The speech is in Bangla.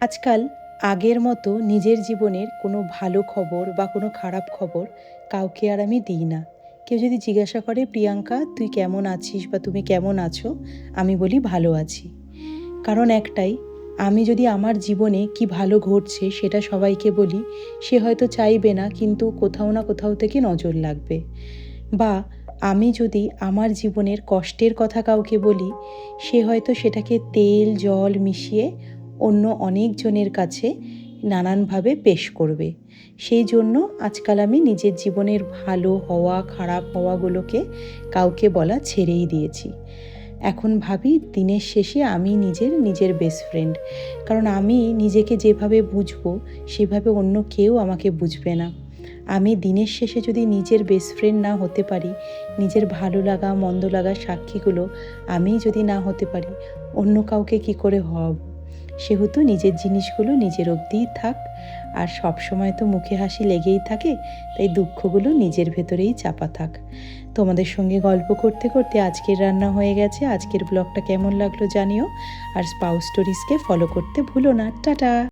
আজকাল আগের মতো নিজের জীবনের কোনো ভালো খবর বা কোনো খারাপ খবর কাউকে আর আমি দিই না। কেউ যদি জিজ্ঞাসা করে, "প্রিয়াঙ্কা, তুই কেমন আছিস বা তুমি কেমন আছো?" আমি বলি, "ভালো আছি।" কারণ একটাই, আমি যদি আমার জীবনে কি ভালো ঘটছে সেটা সবাইকে বলি, সে হয়তো চাইবে না, কিন্তু কোথাও না কোথাও থেকে নজর লাগবে। বা আমি যদি আমার জীবনের কষ্টের কথা কাউকে বলি, সে হয়তো সেটাকে তেল জল মিশিয়ে অন্য অনেকজনের কাছে নানানভাবে পেশ করবে। সেই জন্য আজকাল আমি নিজের জীবনের ভালো হওয়া খারাপ হওয়াগুলোকে কাউকে বলা ছেড়েই দিয়েছি। এখন ভাবি, দিনের শেষে আমি নিজের বেস্ট ফ্রেন্ড। কারণ আমি নিজেকে যেভাবে বুঝবো সেভাবে অন্য কেউ আমাকে বুঝবে না। আমি দিনের শেষে যদি নিজের বেস্ট ফ্রেন্ড না হতে পারি, নিজের ভালো লাগা মন্দ লাগার সাক্ষীগুলো আমি যদি না হতে পারি, অন্য কাউকে কি করে হব? সেহেতু নিজের জিনিসগুলো নিজের অবধিই থাক। আর সবসময় তো মুখে হাসি লেগেই থাকে, তাই দুঃখগুলো নিজের ভেতরেই চাপা থাক। তোমাদের সঙ্গে গল্প করতে করতে আজকের রান্না হয়ে গেছে। আজকের ব্লগটা কেমন লাগলো জানিও। আর স্পাউস স্টোরিজকে ফলো করতে ভুলো না। টাটা।